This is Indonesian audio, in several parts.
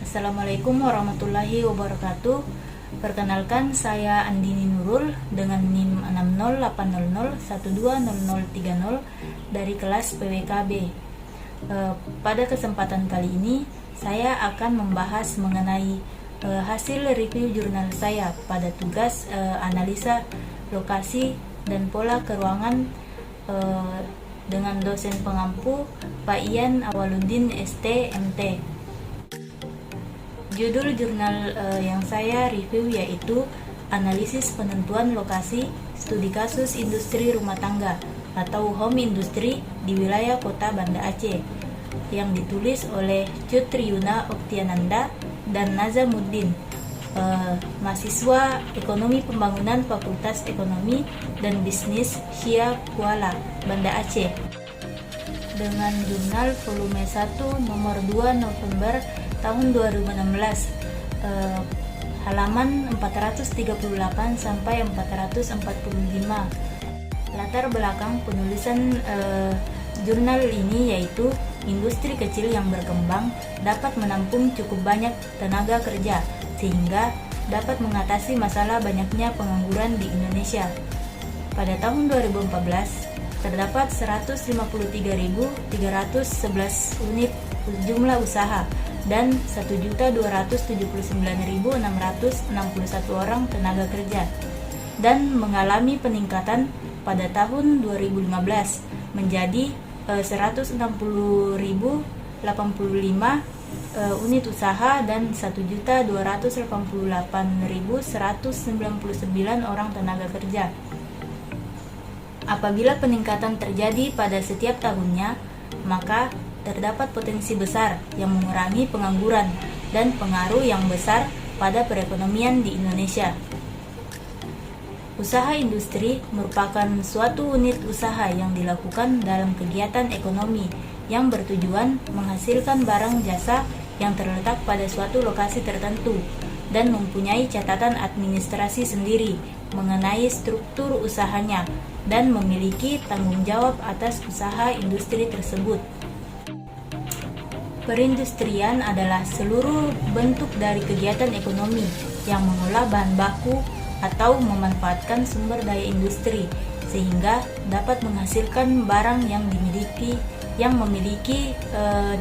Assalamualaikum warahmatullahi wabarakatuh. Perkenalkan, saya Andini Nurul dengan NIM 60800120030 dari kelas PWKB. Pada kesempatan kali ini, saya akan membahas mengenai hasil review jurnal saya pada tugas analisa lokasi dan pola keruangan dengan dosen pengampu Pak Ian Awaludin ST MT. Judul jurnal yang saya review yaitu Analisis Penentuan Lokasi Studi Kasus Industri Rumah Tangga atau Home Industry di wilayah Kota Banda Aceh, yang ditulis oleh Cut Triyuna Oktiananda dan Nazamuddin, mahasiswa Ekonomi Pembangunan Fakultas Ekonomi dan Bisnis Syia Kuala, Banda Aceh, dengan jurnal volume 1 nomor 2 November tahun 2016, halaman 438 sampai 445. Latar belakang penulisan jurnal ini yaitu industri kecil yang berkembang dapat menampung cukup banyak tenaga kerja sehingga dapat mengatasi masalah banyaknya pengangguran di Indonesia. Pada tahun 2014 terdapat 153.311 unit jumlah usaha dan 1.279.661 orang tenaga kerja, dan mengalami peningkatan pada tahun 2015 menjadi 160.085 unit usaha dan 1.288.199 orang tenaga kerja. Apabila peningkatan terjadi pada setiap tahunnya, maka terdapat potensi besar yang mengurangi pengangguran dan pengaruh yang besar pada perekonomian di Indonesia. Usaha industri merupakan suatu unit usaha yang dilakukan dalam kegiatan ekonomi yang bertujuan menghasilkan barang jasa yang terletak pada suatu lokasi tertentu dan mempunyai catatan administrasi sendiri mengenai struktur usahanya dan memiliki tanggung jawab atas usaha industri tersebut. Perindustrian adalah seluruh bentuk dari kegiatan ekonomi yang mengolah bahan baku atau memanfaatkan sumber daya industri sehingga dapat menghasilkan barang yang memiliki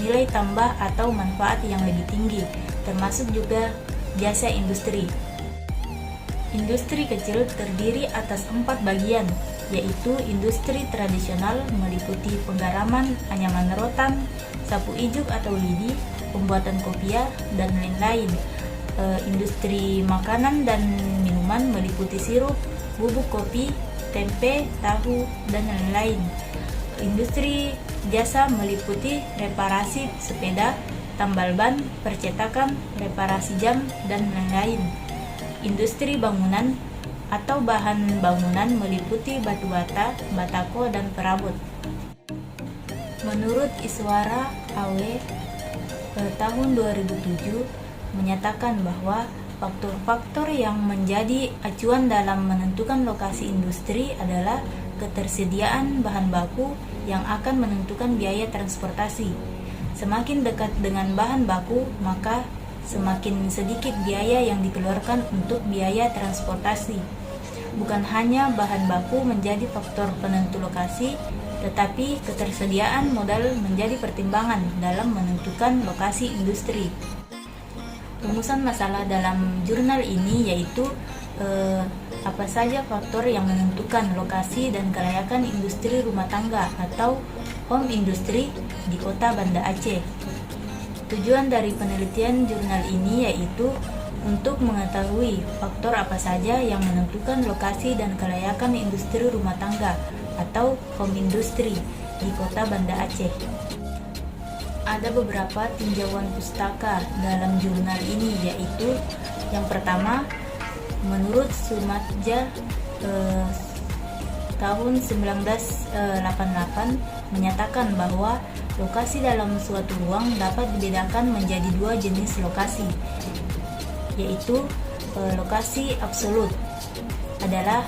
nilai tambah atau manfaat yang lebih tinggi, termasuk juga jasa industri. Industri kecil terdiri atas 4 bagian, yaitu industri tradisional meliputi penggaraman, anyaman rotan, sapu ijuk atau lidi, pembuatan kopiah, dan lain-lain. Industri makanan dan minuman meliputi sirup, bubuk kopi, tempe, tahu, dan lain-lain. Industri jasa meliputi reparasi sepeda, tambal ban, percetakan, reparasi jam, dan lain-lain. Industri bangunan atau bahan bangunan meliputi batu bata, batako, dan perabot. Menurut Iswara AW tahun 2007 menyatakan bahwa faktor-faktor yang menjadi acuan dalam menentukan lokasi industri adalah ketersediaan bahan baku yang akan menentukan biaya transportasi. Semakin dekat dengan bahan baku, maka semakin sedikit biaya yang dikeluarkan untuk biaya transportasi. Bukan hanya bahan baku menjadi faktor penentu lokasi, tetapi ketersediaan modal menjadi pertimbangan dalam menentukan lokasi industri. Rumusan masalah dalam jurnal ini yaitu apa saja faktor yang menentukan lokasi dan kelayakan industri rumah tangga atau home industry di Kota Banda Aceh. Tujuan dari penelitian jurnal ini yaitu untuk mengetahui faktor apa saja yang menentukan lokasi dan kelayakan industri rumah tangga atau home industry di Kota Banda Aceh. Ada beberapa tinjauan pustaka dalam jurnal ini, yaitu yang pertama, menurut Sumatja tahun 1988 menyatakan bahwa lokasi dalam suatu ruang dapat dibedakan menjadi 2 jenis lokasi, yaitu lokasi absolut adalah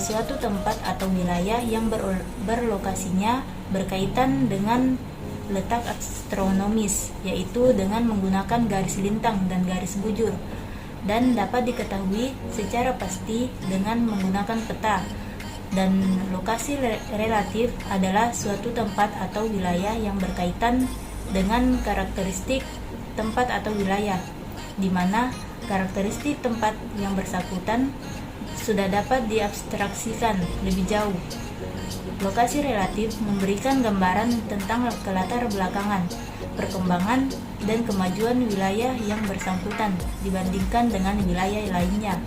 suatu tempat atau wilayah yang berlokasinya berkaitan dengan letak astronomis, yaitu dengan menggunakan garis lintang dan garis bujur, dan dapat diketahui secara pasti dengan menggunakan peta. Dan lokasi relatif adalah suatu tempat atau wilayah yang berkaitan dengan karakteristik tempat atau wilayah, di mana karakteristik tempat yang bersangkutan sudah dapat diabstraksikan lebih jauh. Lokasi relatif memberikan gambaran tentang kelatar belakangan, perkembangan, dan kemajuan wilayah yang bersangkutan dibandingkan dengan wilayah lainnya.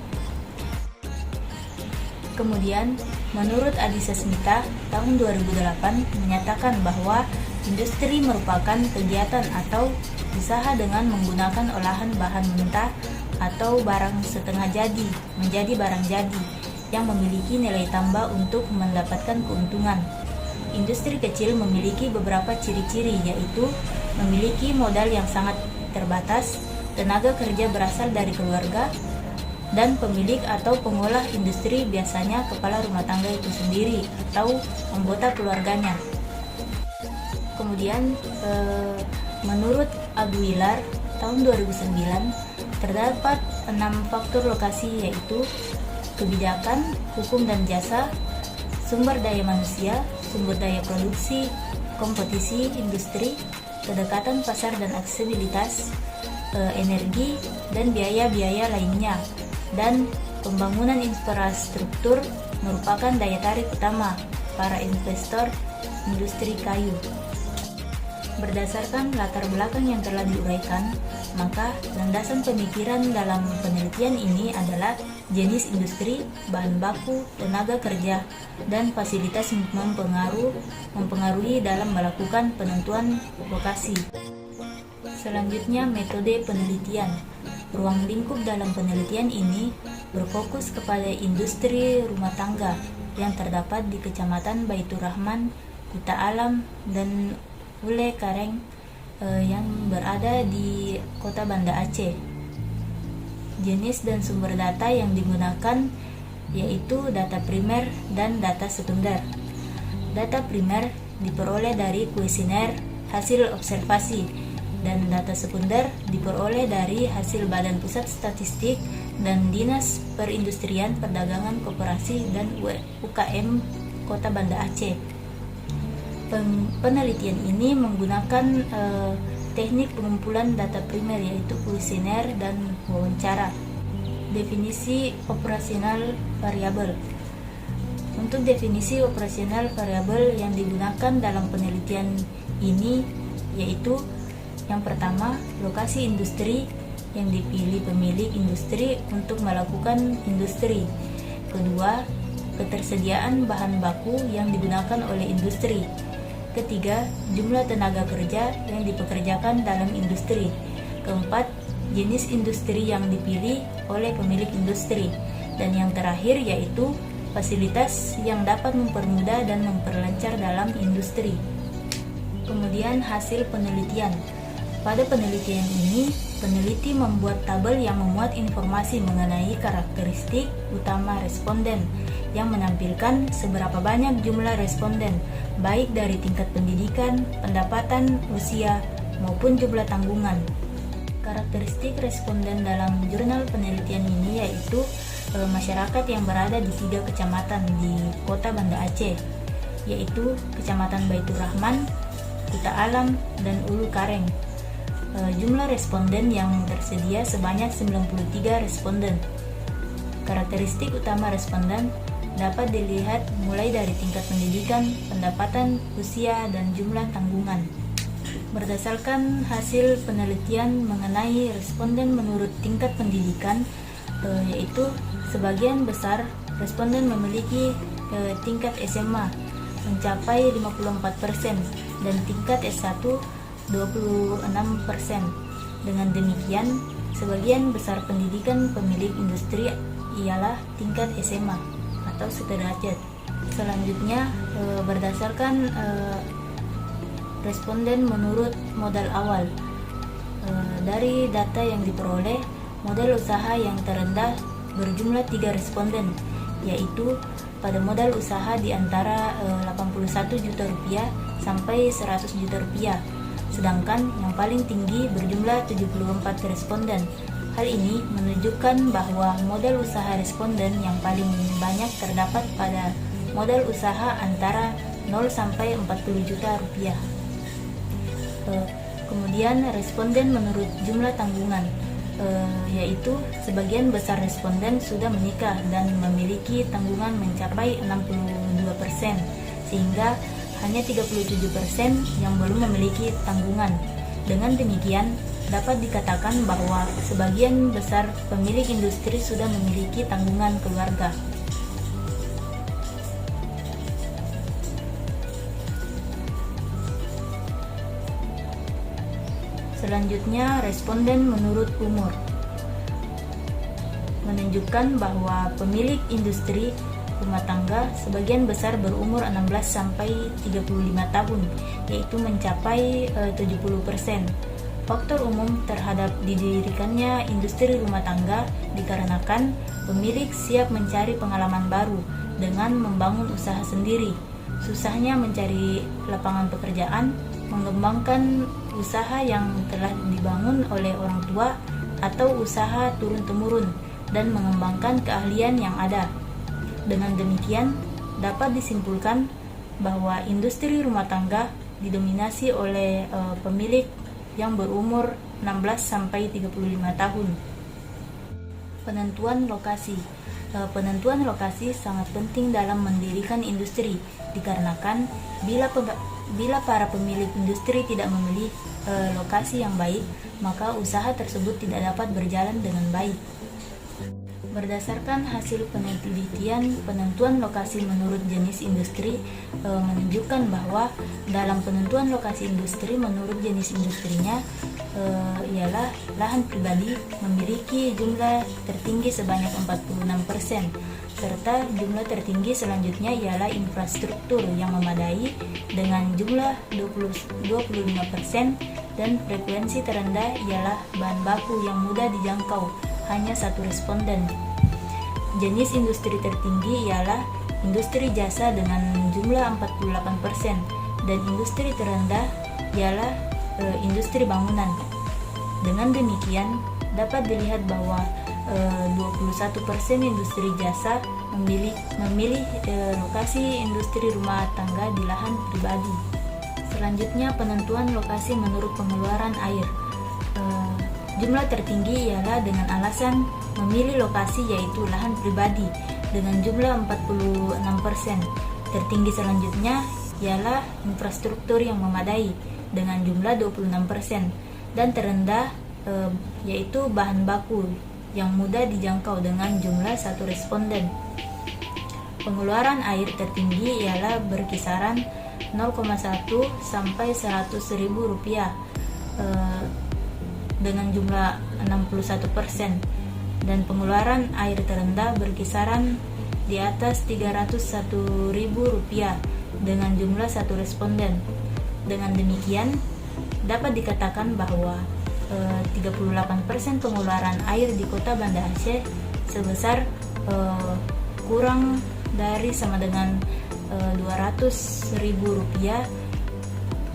Kemudian, menurut Adi Sasmita tahun 2008 menyatakan bahwa industri merupakan kegiatan atau usaha dengan menggunakan olahan bahan mentah atau barang setengah jadi menjadi barang jadi yang memiliki nilai tambah untuk mendapatkan keuntungan. Industri kecil memiliki beberapa ciri-ciri, yaitu memiliki modal yang sangat terbatas, tenaga kerja berasal dari keluarga, dan pemilik atau pengolah industri biasanya kepala rumah tangga itu sendiri atau anggota keluarganya. Kemudian menurut Aguilar tahun 2009 terdapat 6 faktor lokasi, yaitu kebijakan, hukum dan jasa, sumber daya manusia, sumber daya produksi, kompetisi industri, kedekatan pasar dan aksesibilitas, energi, dan biaya-biaya lainnya. Dan pembangunan infrastruktur merupakan daya tarik utama para investor industri kayu. Berdasarkan latar belakang yang telah diuraikan, maka landasan pemikiran dalam penelitian ini adalah jenis industri, bahan baku, tenaga kerja, dan fasilitas mempengaruhi dalam melakukan penentuan lokasi. Selanjutnya, metode penelitian. Ruang lingkup dalam penelitian ini berfokus kepada industri rumah tangga yang terdapat di Kecamatan Baitur Rahman, Kuta Alam, dan Ule Kareng yang berada di Kota Banda Aceh. Jenis dan sumber data yang digunakan yaitu data primer dan data sekunder. Data primer diperoleh dari kuesioner hasil observasi, dan data sekunder diperoleh dari hasil Badan Pusat Statistik dan Dinas Perindustrian Perdagangan Koperasi dan UKM Kota Banda Aceh. Penelitian ini menggunakan teknik pengumpulan data primer, yaitu kuesioner dan wawancara. Definisi operasional variabel. Untuk definisi operasional variabel yang digunakan dalam penelitian ini yaitu: yang pertama, lokasi industri yang dipilih pemilik industri untuk melakukan industri. Kedua, ketersediaan bahan baku yang digunakan oleh industri. Ketiga, jumlah tenaga kerja yang dipekerjakan dalam industri. Keempat, jenis industri yang dipilih oleh pemilik industri. Dan yang terakhir yaitu fasilitas yang dapat mempermudah dan memperlancar dalam industri. Kemudian hasil penelitian. Pada penelitian ini, peneliti membuat tabel yang memuat informasi mengenai karakteristik utama responden yang menampilkan seberapa banyak jumlah responden, baik dari tingkat pendidikan, pendapatan, usia, maupun jumlah tanggungan. Karakteristik responden dalam jurnal penelitian ini yaitu masyarakat yang berada di 3 kecamatan di Kota Banda Aceh, yaitu Kecamatan Baitur Rahman, Kuta Alam, dan Ulu Kareng. Jumlah responden yang tersedia sebanyak 93 responden. Karakteristik utama responden dapat dilihat mulai dari tingkat pendidikan, pendapatan, usia, dan jumlah tanggungan. Berdasarkan hasil penelitian mengenai responden menurut tingkat pendidikan, yaitu sebagian besar responden memiliki tingkat SMA mencapai 54% dan tingkat S1 26%. Dengan demikian, sebagian besar pendidikan pemilik industri ialah tingkat SMA atau sederajat. Selanjutnya, berdasarkan responden menurut modal awal. Dari data yang diperoleh, modal usaha yang terendah berjumlah 3 responden, yaitu pada modal usaha di antara 81 juta rupiah sampai 100 juta rupiah. Sedangkan yang paling tinggi berjumlah 74 responden. Hal ini menunjukkan bahwa modal usaha responden yang paling banyak terdapat pada modal usaha antara 0 sampai 40 juta rupiah. Kemudian responden menurut jumlah tanggungan, yaitu sebagian besar responden sudah menikah dan memiliki tanggungan mencapai 62%, sehingga hanya 37% yang belum memiliki tanggungan. Dengan demikian, dapat dikatakan bahwa sebagian besar pemilik industri sudah memiliki tanggungan keluarga. Selanjutnya, responden menurut umur menunjukkan bahwa pemilik industri rumah tangga sebagian besar berumur 16 sampai 35 tahun, yaitu mencapai 70%. Faktor umum terhadap didirikannya industri rumah tangga dikarenakan pemilik siap mencari pengalaman baru dengan membangun usaha sendiri. Susahnya mencari lapangan pekerjaan, mengembangkan usaha yang telah dibangun oleh orang tua atau usaha turun-temurun, dan mengembangkan keahlian yang ada. Dengan demikian, dapat disimpulkan bahwa industri rumah tangga didominasi oleh pemilik yang berumur 16 sampai 35 tahun. Penentuan lokasi. Penentuan lokasi sangat penting dalam mendirikan industri, dikarenakan bila para pemilik industri tidak memilih lokasi yang baik, maka usaha tersebut tidak dapat berjalan dengan baik. Berdasarkan hasil penelitian, penentuan lokasi menurut jenis industri menunjukkan bahwa dalam penentuan lokasi industri menurut jenis industrinya ialah lahan pribadi memiliki jumlah tertinggi sebanyak 46%, serta jumlah tertinggi selanjutnya ialah infrastruktur yang memadai dengan jumlah 25%, dan frekuensi terendah ialah bahan baku yang mudah dijangkau, hanya 1 responden. Jenis industri tertinggi ialah industri jasa dengan jumlah 48%, dan industri terendah ialah industri bangunan. Dengan demikian, dapat dilihat bahwa 21% industri jasa memilih lokasi industri rumah tangga di lahan pribadi. Selanjutnya, penentuan lokasi menurut pengeluaran air. Jumlah tertinggi ialah dengan alasan memilih lokasi yaitu lahan pribadi dengan jumlah 46%. Tertinggi selanjutnya ialah infrastruktur yang memadai dengan jumlah 26%, dan terendah yaitu bahan baku yang mudah dijangkau dengan jumlah 1 responden. Pengeluaran air tertinggi ialah berkisaran 0,1 sampai 100.000 rupiah dengan jumlah 61%, dan pengeluaran air terendah berkisaran di atas 301.000 rupiah dengan jumlah 1 responden. Dengan demikian, dapat dikatakan bahwa 38% pengeluaran air di kota Banda Aceh sebesar kurang dari sama dengan 200.000 rupiah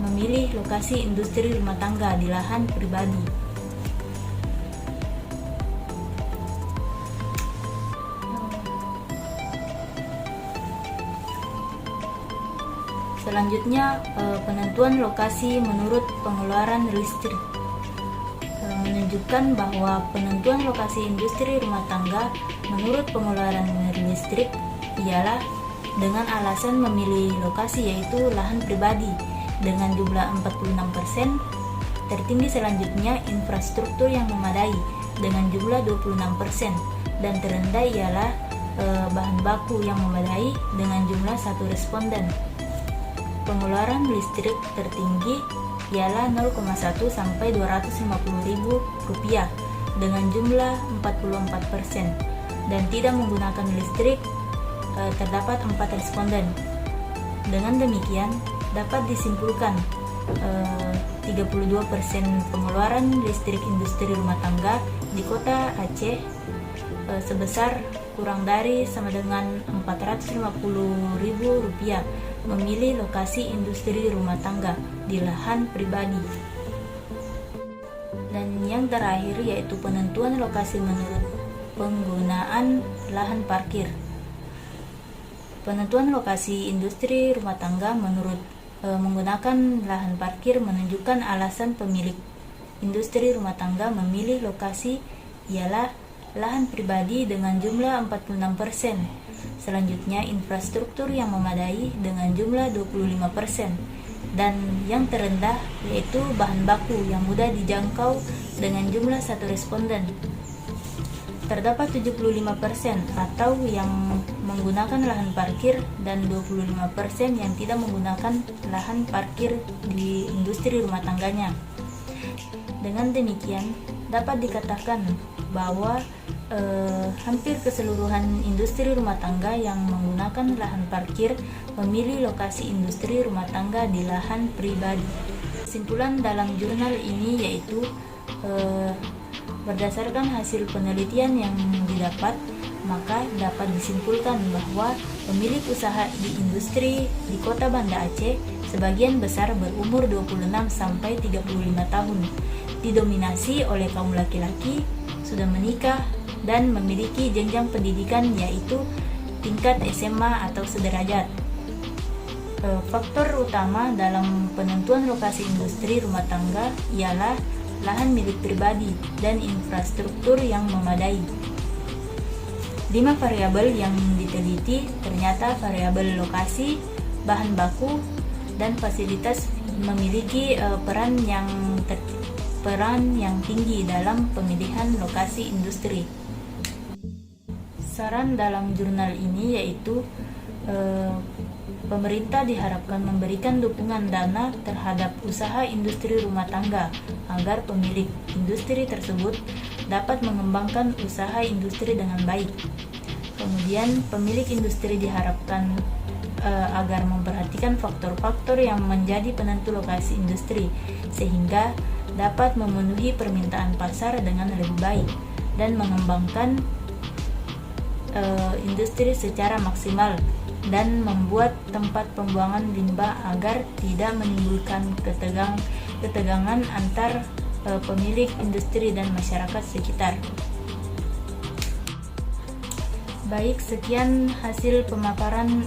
memilih lokasi industri rumah tangga di lahan pribadi. Selanjutnya, penentuan lokasi menurut pengeluaran listrik menunjukkan bahwa penentuan lokasi industri rumah tangga menurut pengeluaran listrik ialah dengan alasan memilih lokasi yaitu lahan pribadi dengan jumlah 46%. Tertinggi selanjutnya infrastruktur yang memadai dengan jumlah 26%, dan terendah ialah bahan baku yang memadai dengan jumlah 1 responden. Pengeluaran listrik tertinggi ialah 0,1 sampai 250.000 rupiah dengan jumlah 44%, dan tidak menggunakan listrik terdapat 4 responden. Dengan demikian, dapat disimpulkan 32% pengeluaran listrik industri rumah tangga di kota Aceh sebesar kurang dari sama dengan 450.000 rupiah memilih lokasi industri rumah tangga di lahan pribadi. Dan yang terakhir yaitu penentuan lokasi menurut penggunaan lahan parkir. Penentuan lokasi industri rumah tangga menggunakan lahan parkir menunjukkan alasan pemilik industri rumah tangga memilih lokasi ialah lahan pribadi dengan jumlah 46%. Selanjutnya infrastruktur yang memadai dengan jumlah 25%. Dan yang terendah yaitu bahan baku yang mudah dijangkau dengan jumlah 1 responden. Terdapat 75% atau yang menggunakan lahan parkir dan 25% yang tidak menggunakan lahan parkir di industri rumah tangganya. Dengan demikian, dapat dikatakan bahwa hampir keseluruhan industri rumah tangga yang menggunakan lahan parkir memilih lokasi industri rumah tangga di lahan pribadi. Kesimpulan dalam jurnal ini yaitu berdasarkan hasil penelitian yang didapat, maka dapat disimpulkan bahwa pemilik usaha di industri di Kota Banda Aceh sebagian besar berumur 26 sampai 35 tahun, didominasi oleh kaum laki-laki, sudah menikah dan memiliki jenjang pendidikan yaitu tingkat SMA atau sederajat. Faktor utama dalam penentuan lokasi industri rumah tangga ialah lahan milik pribadi dan infrastruktur yang memadai. 5 variabel yang diteliti ternyata variabel lokasi, bahan baku, dan fasilitas memiliki peran yang tinggi dalam pemilihan lokasi industri. Saran dalam jurnal ini yaitu pemerintah diharapkan memberikan dukungan dana terhadap usaha industri rumah tangga agar pemilik industri tersebut dapat mengembangkan usaha industri dengan baik. Kemudian pemilik industri diharapkan agar memperhatikan faktor-faktor yang menjadi penentu lokasi industri sehingga dapat memenuhi permintaan pasar dengan lebih baik dan mengembangkan industri secara maksimal dan membuat tempat pembuangan limbah agar tidak menimbulkan ketegangan antar pemilik industri dan masyarakat sekitar. Baik, sekian hasil pemaparan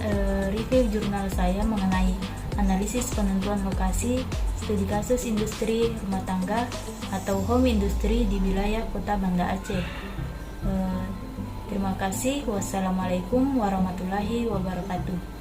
review jurnal saya mengenai analisis penentuan lokasi studi kasus industri rumah tangga atau home industry di wilayah Kota Banda Aceh. Terima kasih. Wassalamualaikum warahmatullahi wabarakatuh.